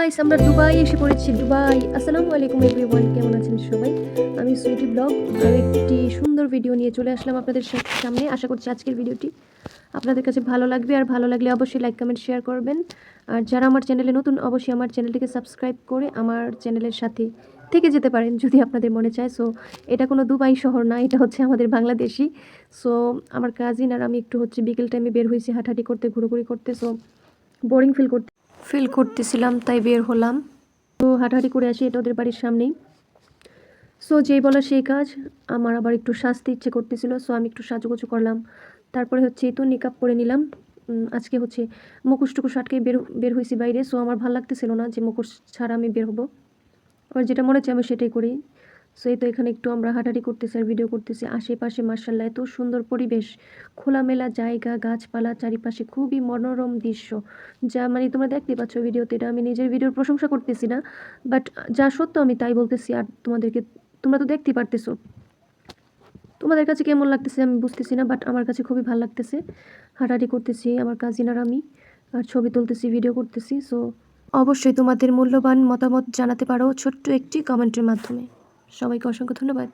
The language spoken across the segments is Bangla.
গাইস, আমরা দুবাই এসে পড়েছি। দুবাই। আসসালামু আলাইকুম এভরিওয়ান, কেমন আছেন সবাই? আমি সুইটি ব্লগ আর একটি সুন্দর ভিডিও নিয়ে চলে আসলাম আপনাদের সামনে। আশা করছি আজকের ভিডিওটি আপনাদের কাছে ভালো লাগবে, আর ভালো লাগলে অবশ্যই লাইক কমেন্ট শেয়ার করবেন। আর যারা আমার চ্যানেলে নতুন, অবশ্যই আমার চ্যানেলটিকে সাবস্ক্রাইব করে আমার চ্যানেলের সাথে থেকে যেতে পারেন যদি আপনাদের মনে চায়। সো এটা কোনো দুবাই শহর না, এটা হচ্ছে আমাদের বাংলাদেশি। সো আমার কাজিন আর আমি একটু হচ্ছে বিকেল টাইমে বের হয়েছি হাঁটাহাঁটি করতে, ঘুরোঘুরি করতে। সো বোরিং ফিল করতেছিলাম, তাই বের হলাম। তো হাঁটাহাঁটি করে আসি, এটা ওদের বাড়ির সামনেই। সো যেই বলা সেই কাজ, আমার আবার একটু সাজতে ইচ্ছে করতেছিল। সো আমি একটু সাজুগুজু করলাম, তারপরে হচ্ছে এই তো নিকাব পরে নিলাম। আজকে হচ্ছে মুখোশ টুকুশ আটকে বের হয়েছি বাইরে। সো আমার ভালো লাগতেছিল না যে মুখোশ ছাড়া আমি বের হবো, আর যেটা মনে হচ্ছে আমি সেটাই করি। সো এই তো এখানে একটু আমরা হাঁটাহাঁটি করতেছি আর ভিডিও করতেছি। আশেপাশে মার্শাল্লাহ এত সুন্দর পরিবেশ, খোলামেলা জায়গা, গাছপালা চারিপাশে, খুবই মনোরম দৃশ্য। যা মানে তোমরা দেখতে পাচ্ছ ভিডিওতে, এটা আমি নিজের ভিডিওর প্রশংসা করতেছি না, বাট যা সত্য আমি তাই বলতেছি। আর তোমরা তো দেখতে পারতেছো, তোমাদের কাছে কেমন লাগতেছে আমি বুঝতেছি না, বাট আমার কাছে খুবই ভালো লাগতেছে। হাঁটাহাঁটি করতেছি আমার কাজিন আর আমি, আর ছবি তুলতেছি, ভিডিও করতেছি। সো অবশ্যই তোমাদের মূল্যবান মতামত জানাতে পারো ছোট্ট একটি কমেন্টের মাধ্যমে। সবাইকে অসংখ্য ধন্যবাদ।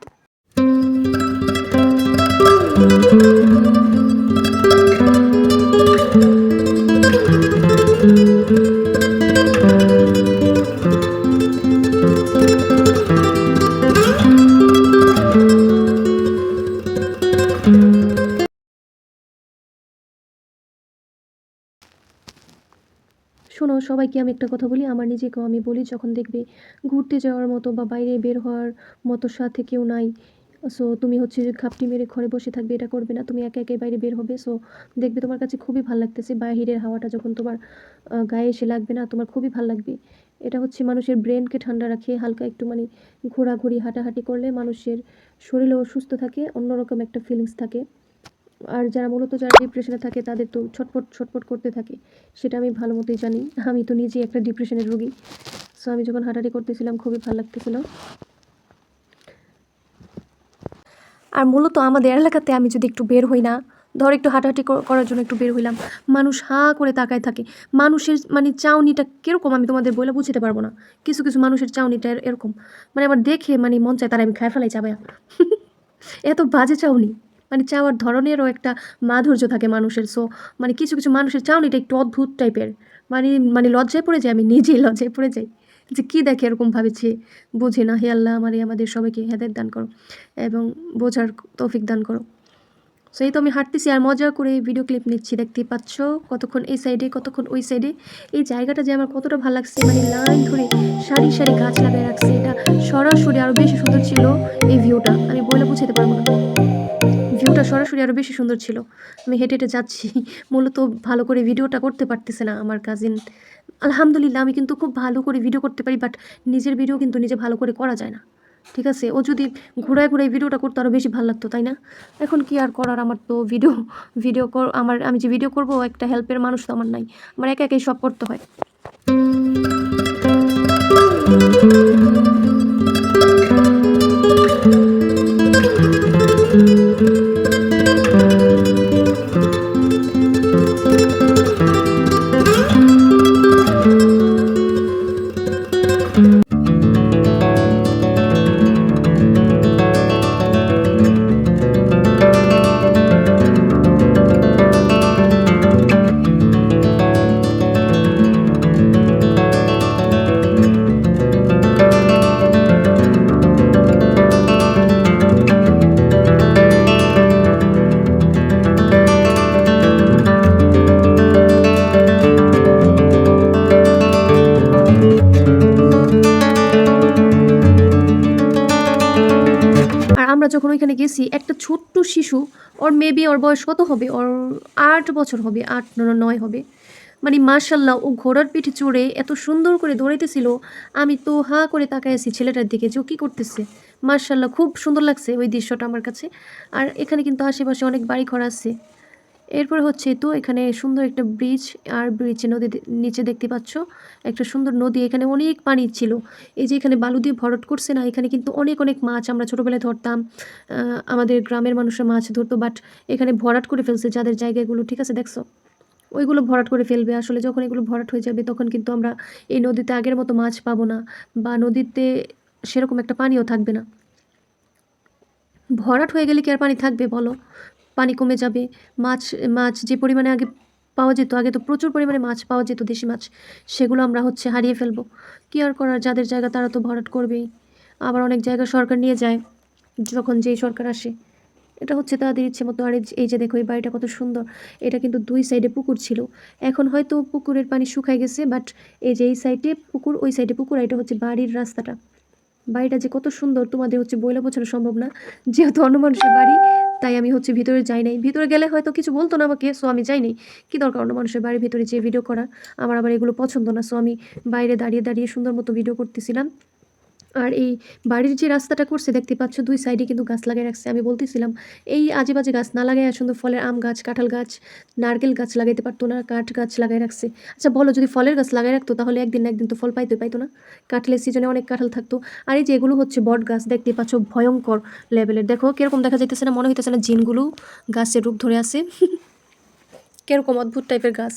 শোনো, সবাইকে আমি একটা কথা বলি, আমার নিজেকেও আমি বলি, যখন দেখবে ঘুরতে যাওয়ার মতো বা বাইরে বের হওয়ার মতো সাথে কেউ নাই, সো তুমি হচ্ছে যে খাপটি মেরে ঘরে বসে থাকবে, এটা করবে না। তুমি একা একাই বাইরে বের হবে। সো দেখবে তোমার কাছে খুবই ভালো লাগতেছে। বাইরের হাওয়াটা যখন তোমার গায়ে এসে লাগবে না, তোমার খুবই ভালো লাগবে। এটা হচ্ছে মানুষের ব্রেনকে ঠান্ডা রাখে। হালকা একটু মানে ঘোরাঘুরি হাঁটাহাঁটি করলে মানুষের শরীরও সুস্থ থাকে, অন্যরকম একটা ফিলিংস থাকে। আর যারা ডিপ্রেশনে থাকে তাদের তো ছটফট ছটফট করতে থাকে, সেটা আমি ভালো মতোই জানি। আমি তো নিজেই একটা ডিপ্রেশনের রোগী। সো আমি যখন হাঁটাহাঁটি করতেছিলাম খুবই ভালো লাগতেছিল। আর মূলত আমাদের এলাকাতে আমি যদি একটু বের হই না, ধর একটু হাঁটাহাঁটি করার জন্য একটু বের হইলাম, মানুষ হাঁ করে তাকায় থাকে। মানুষের মানে চাউনিটা কীরকম আমি তোমাদের বলে বুঝতে পারবো না। কিছু কিছু মানুষের চাউনিটা এরকম, মানে আমার দেখে মানে মন চায় তারা আমি খাই ফেলাই চাবায়া। এত বাজে চাউনি, মানে চাওয়ার ধরনেরও একটা মাধুর্য থাকে মানুষের। সো মানে কিছু কিছু মানুষের চাউনিটা একটু অদ্ভুত টাইপের। মানে মানে লজ্জায় পড়ে যাই, আমি নিজেই লজ্জায় পড়ে যাই যে কী দেখে এরকম ভাবেছে। বুঝে না, হে আল্লাহ আমাদের সবাইকে হেদায়েত দান করো এবং বোঝার তৌফিক দান করো। সেই তো আমি হাঁটতেছি আর মজা করে ভিডিও ক্লিপ নিচ্ছি, দেখতেই পাচ্ছ। কতক্ষণ এই সাইডে, কতক্ষণ ওই সাইডে। এই জায়গাটা যে আমার কতটা ভালো লাগছে, মানে লাইন ধরে সারি সারি গাছ লাগায় রাখছে। এটা সরাসরি আরও বেশি সুন্দর ছিল। এই ভিউটা আমি বলে বুঝাতে পারবো না, ভিউটা সরাসরি আরও বেশি সুন্দর ছিল। আমি হেঁটে হেঁটে যাচ্ছি, মূলত ভালো করে ভিডিওটা করতে পারতেছে না আমার কাজিন। আলহামদুলিল্লাহ আমি কিন্তু খুব ভালো করে ভিডিও করতে পারি, বাট নিজের ভিডিও কিন্তু নিজে ভালো করে করা যায় না। ঠিক আছে, ও যদি ঘুরায় ঘুরায় ভিডিওটা করতে আরও বেশি ভালো লাগতো, তাই না? এখন কি আর করার, আমার তো আমি যে ভিডিও করব, একটা হেল্পের মানুষ তো আমার নাই, আমার একা একাই সব করতে হয়। আমরা যখন ওইখানে গেছি, একটা ছোট্ট শিশু, ওর মেবি ওর বয়স কত হবে, ওর 8 বছর হবে, 8-9 হবে। মানে মাশাল্লাহ, ও ঘোড়ার পিঠে চড়ে এত সুন্দর করে দৌড়াইতেছিল। আমি তো হাঁ করে তাকায় আছি ছেলেটার দিকে যে ও কী করতেছে। মাশাল্লাহ, খুব সুন্দর লাগছে ওই দৃশ্যটা আমার কাছে। আর এখানে কিন্তু আশেপাশে অনেক বাড়ি ঘর আছে। এরপর হচ্ছে তো এখানে সুন্দর একটা ব্রিজ, আর ব্রিজে নিচে দেখতে পাচ্ছ একটা সুন্দর নদী। এখানে অনেক পানি ছিল। এই যে এখানে বালু দিয়ে ভরাট করছে না, এখানে কিন্তু অনেক অনেক মাছ আমরা ছোটোবেলায় ধরতাম। আমাদের গ্রামের মানুষরা মাছ ধরতো, বাট এখানে ভরাট করে ফেলছে যাদের জায়গাগুলো। ঠিক আছে, দেখছো ওইগুলো ভরাট করে ফেলবে। আসলে যখন এগুলো ভরাট হয়ে যাবে তখন কিন্তু আমরা এই নদীতে আগের মতো মাছ পাবো না, বা নদীতে সেরকম একটা পানিও থাকবে না। ভরাট হয়ে গেলে কি আর পানি থাকবে বলো? পানি কমে যাবে। মাছ মাছ যে পরিমাণে আগে পাওয়া যেত, আগে তো প্রচুর পরিমাণে মাছ পাওয়া যেত, দেশি মাছ, সেগুলো আমরা হারিয়ে ফেলবো। কী আর করার, যাদের জায়গা তারা তো ভরাট করবেই। আবার অনেক জায়গা সরকার নিয়ে যায়, যখন যেই সরকার আসে। এটা তাদের ইচ্ছে মতো। আর এই যে দেখো, এই বাড়িটা কত সুন্দর। এটা কিন্তু 2 সাইডে পুকুর ছিল। এখন হয়তো পুকুরের পানি শুকায় গেছে, বাট এই যে এই সাইডে পুকুর, ওই সাইডে পুকুর, আর এটা হচ্ছে বাড়ির রাস্তাটা। বাড়িটা যে কত সুন্দর তোমাদের বইলে বোঝানো সম্ভব না, যেহেতু অন্য মানুষের বাড়ি, তাই আমি ভিতরে যাই নাই। ভিতরে গেলে হয়তো কিছু বলতো না আমাকে, সো আমি যাই নাই। কী দরকার অন্য মানুষের বাড়ির ভিতরে যে ভিডিও করা, আমার আবার এগুলো পছন্দ না। সো আমি বাইরে দাঁড়িয়ে দাঁড়িয়ে সুন্দর মতো ভিডিও করতেছিলাম। আর এই বাড়ির যে রাস্তাটা করছে দেখতে পাচ্ছ, 2 সাইডে কিন্তু গাছ লাগিয়ে রাখছে। আমি বলতেছিলাম এই আজে বাজে গাছ না লাগাই সুন্দর ফলের আম গাছ, কাঁঠাল গাছ, নারকেল গাছ লাগাইতে পারতো না, কাঠ গাছ লাগাই রাখছে। আচ্ছা বলো, যদি ফলের গাছ লাগাই রাখতো তাহলে একদিন না একদিন তো ফল পাইতো না? কাঁঠালের সিজনে অনেক কাঁঠাল থাকতো। আর এই যে এগুলো বট গাছ, দেখতে পাচ্ছ ভয়ঙ্কর লেভেলের। দেখো কিরকম দেখা যাইতেছে না? মনে হইতেছে না জিনগুলো গাছের রূপ ধরে আছে? কীরকম অদ্ভুত টাইপের গাছ।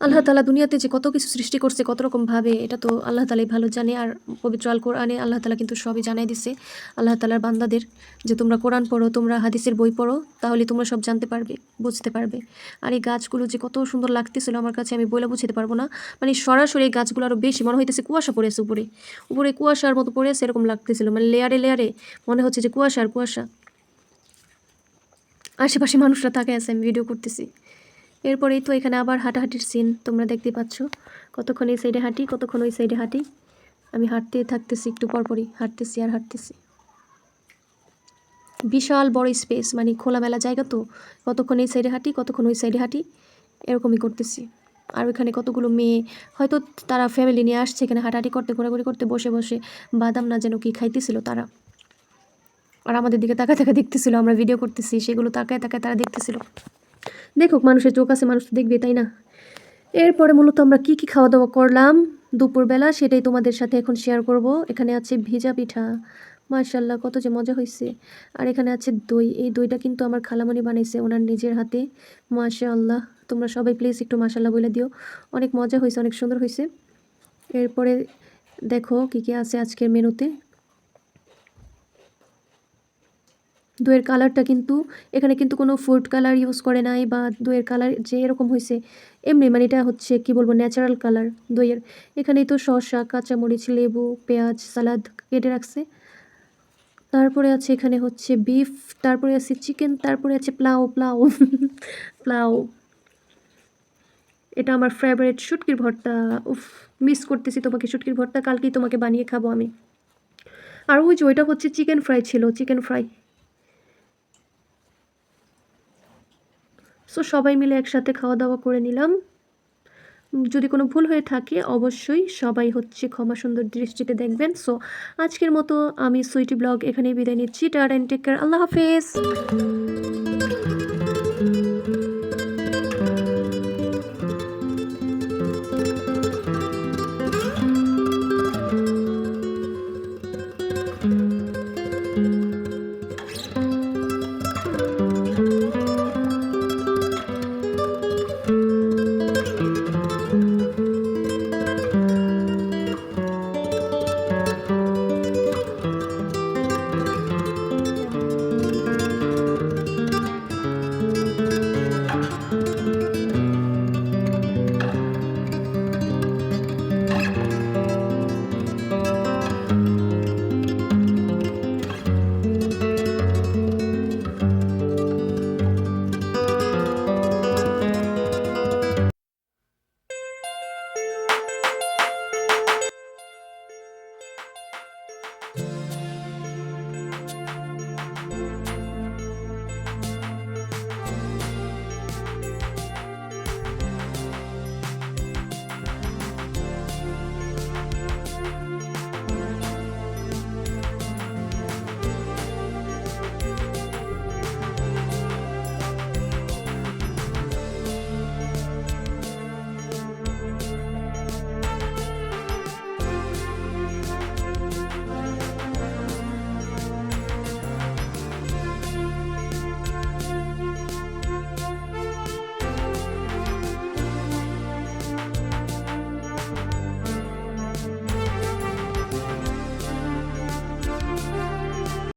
আল্লাহ তাআলা দুনিয়াতে যে কত কিছু সৃষ্টি করছে, কত রকমভাবে, এটা তো আল্লাহ তাআলাই ভালো জানে। আর পবিত্র আল কোরআনে আল্লাহ তাআলা কিন্তু সবই জানাই দিছে আল্লাহ তাআলার বান্দাদের, যে তোমরা কোরআন পড়ো, তোমরা হাদিসের বই পড়ো, তাহলে তোমরা সব জানতে পারবে, বুঝতে পারবে। আর এই গাছগুলো যে কত সুন্দর লাগতেছিল আমার কাছে, আমি বলে বুঝতে পারবো না। মানে সরাসরি এই গাছগুলো আরও বেশি মনে হইতেছে কুয়াশা পড়েছে উপরে, উপরে কুয়াশার মতো পড়েছে, এরকম লাগতেছিল। মানে লেয়ারে লেয়ারে মনে হচ্ছে যে কুয়াশা আর কুয়াশা। আশেপাশে মানুষরা তাকায় আছে, আমি ভিডিও করতেছি। এরপরেই তো এখানে আবার হাঁটাহাঁটির সিন তোমরা দেখতে পাচ্ছ। কতক্ষণ এই সাইডে হাঁটি, কতক্ষণ ওই সাইডে হাঁটি। আমি হাঁটতেই থাকতেছি, একটু পরপরই হাঁটতেছি আর হাঁটতেছি। বিশাল বড় স্পেস, মানে খোলামেলা জায়গা তো। কতক্ষণ এই সাইডে হাঁটি, কতক্ষণ ওই সাইডে হাঁটি, এরকমই করতেছি। আর ওইখানে কতগুলো মেয়ে, হয়তো তারা ফ্যামিলি নিয়ে আসছে এখানে হাঁটাহাঁটি করতে, ঘোরাঘুরি করতে, বসে বসে বাদাম না যেন কি খাইতেছিল তারা। আর আমাদের দিকে তাকায় তাকায় দেখতেছিল, আমরা ভিডিও করতেছি, সেগুলো তাকায় তাকায় তারা দেখতেছিল। দেখুক, মানুষের চোখ আছে, মানুষ তো দেখবে, তাই না? এরপরে মূলত আমরা কি কি খাওয়া দাওয়া করলাম দুপুরবেলা, সেটাই তোমাদের সাথে এখন শেয়ার করব। এখানে আছে ভিজা পিঠা, মাশাল্লাহ কত যে মজা হয়েছে। আর এখানে আছে দই। এই দইটা কিন্তু আমার খালামণি বানাইছে ওনার নিজের হাতে, মাশাল্লাহ। তোমরা সবাই প্লিজ একটু মাশাল্লাহ বলে দিও। অনেক মজা হয়েছে, অনেক সুন্দর হয়েছে। এরপরে দেখো কি কি আছে আজকের মেনুতে। দইয়ের কালারটা কিন্তু এখানে কিন্তু কোনো ফুড কালার ইউজ করে নাই, বা দইয়ের কালার যে এরকম হয়েছে এমনি, মানে এটা কি বলবো, ন্যাচারাল কালার দইয়ের। এখানেই তো শসা, কাঁচামরিচ, লেবু, পেঁয়াজ, সালাদ কেটে রাখছে। তারপরে আছে এখানে বিফ, তারপরে আছে চিকেন, তারপরে আছে প্লাউ প্লাউ প্লাউ। এটা আমার ফেভারিট, শুটকির ভর্তা। উফ, মিস করতেছি তোমাকে শুটকির ভর্তা, কালকেই তোমাকে বানিয়ে খাবো আমি। আর ওই যে ওইটা চিকেন ফ্রাই ছিল, চিকেন ফ্রাই। সো সবাই মিলে একসাথে খাওয়া দাওয়া করে নিলাম। যদি কোনো ভুল হয়ে থাকে অবশ্যই সবাই ক্ষমা সুন্দর দৃষ্টিতে দেখবেন। সো আজকের মতো আমি সুইটি ব্লগ এখানেই বিদায় নিচ্ছি। Tata and take care. আল্লাহ হাফেজ।